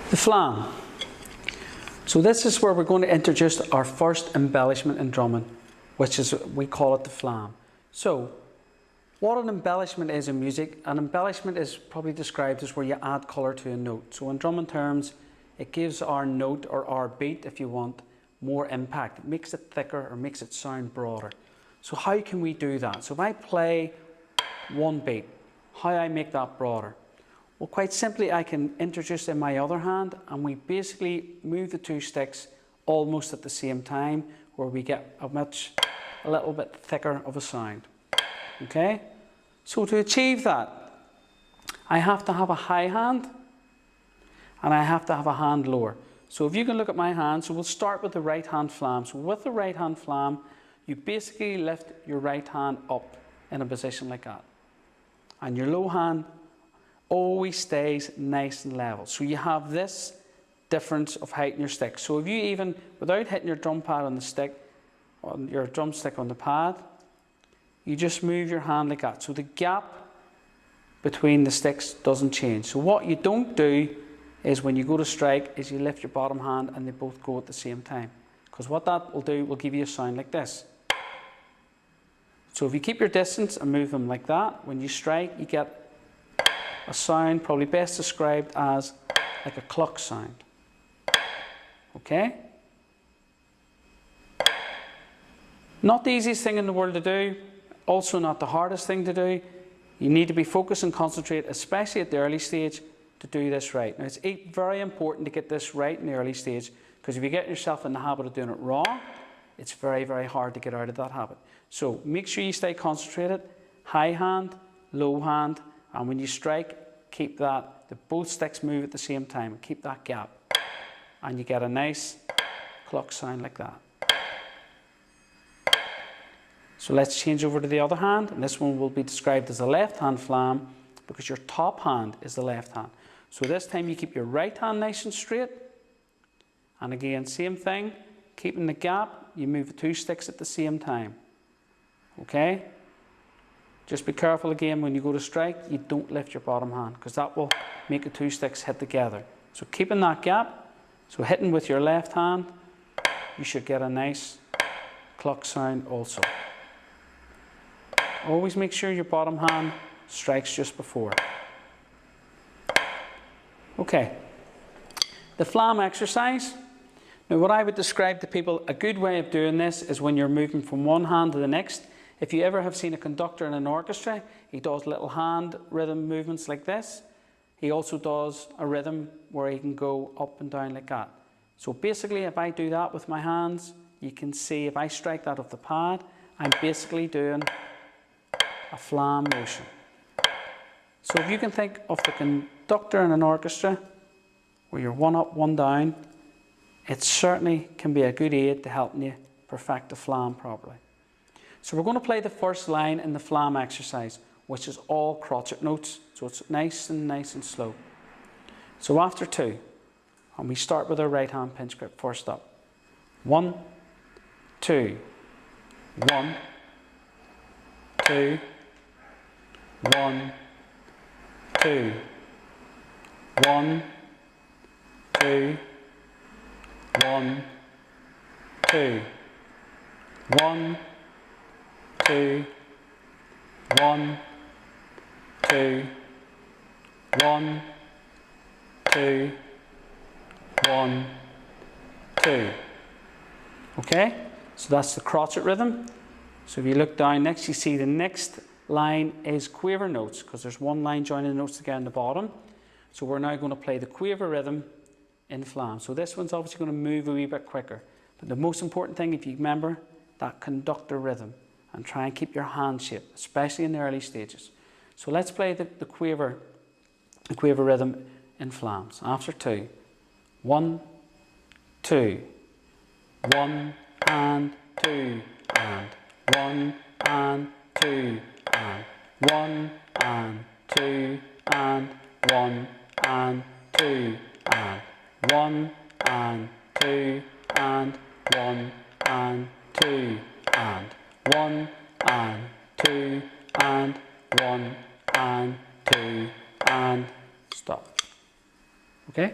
The flam. So this is where we're going to introduce our first embellishment in drumming, which is, we call it the flam. So what an embellishment is in music, an embellishment is probably described as where you add colour to a note. So in drumming terms, it gives our note, or our beat if you want, more impact. It makes it thicker or makes it sound broader. So how can we do that? So if I play one beat, how do I make that broader? Well, quite simply, I can introduce in my other hand, and we basically move the two sticks almost at the same time, where we get a little bit thicker of a sound. Okay? So to achieve that, I have to have a high hand, and I have to have a hand lower. So if you can look at my hand, so we'll start with the right hand flam. So with the right hand flam, you basically lift your right hand up in a position like that. And your low hand always stays nice and level. So you have this difference of height in your stick. So if you even, without hitting your drum pad on the stick, on your drumstick on the pad, you just move your hand like that. So the gap between the sticks doesn't change. So what you don't do is when you go to strike is you lift your bottom hand and they both go at the same time. Because what that will do will give you a sound like this. So if you keep your distance and move them like that, when you strike you get a sound probably best described as like a clock sound. Okay? Not the easiest thing in the world to do, also not the hardest thing to do. You need to be focused and concentrate, especially at the early stage, to do this right. Now it's very important to get this right in the early stage, because if you get yourself in the habit of doing it wrong, it's very, very hard to get out of that habit. So make sure you stay concentrated, high hand, low hand, and when you strike, keep that, both sticks move at the same time, keep that gap. And you get a nice clock sound like that. So let's change over to the other hand, and this one will be described as a left hand flam, because your top hand is the left hand. So this time you keep your right hand nice and straight, and again, same thing, keeping the gap, you move the two sticks at the same time. Okay? Just be careful again when you go to strike, you don't lift your bottom hand, because that will make the two sticks hit together. So keeping that gap, so hitting with your left hand, you should get a nice clock sound also. Always make sure your bottom hand strikes just before. Okay, the flam exercise. Now what I would describe to people, a good way of doing this is when you're moving from one hand to the next. If you ever have seen a conductor in an orchestra, he does little hand rhythm movements like this. He also does a rhythm where he can go up and down like that. So basically, if I do that with my hands, you can see if I strike that off the pad, I'm basically doing a flam motion. So if you can think of the conductor in an orchestra, where you're one up, one down, it certainly can be a good aid to helping you perfect the flam properly. So we're going to play the first line in the flam exercise, which is all crotchet notes. So it's nice and slow. So after 2, and we start with our right hand pinch grip first up. 1, 2, 1, 2, 1, 2, 1, 2, 1, 2, 1, 2, 1, 2, 1, 2, 1, 2. Okay, so that's the crotchet rhythm. So if you look down next, you see the next line is quaver notes, because there's one line joining the notes together in the bottom. So we're now going to play the quaver rhythm in flam. So this one's obviously going to move a wee bit quicker. But the most important thing, if you remember, that conductor rhythm, and try and keep your hand shape, especially in the early stages. So let's play the quaver rhythm in flams. After 2, 1, 2, 1 and 2 and 1 and 2 and 1 and 2 and 1 and 2 and 1 and 2 and 1 and 2 and 1 and 2 and 1 and 2 and stop. Okay?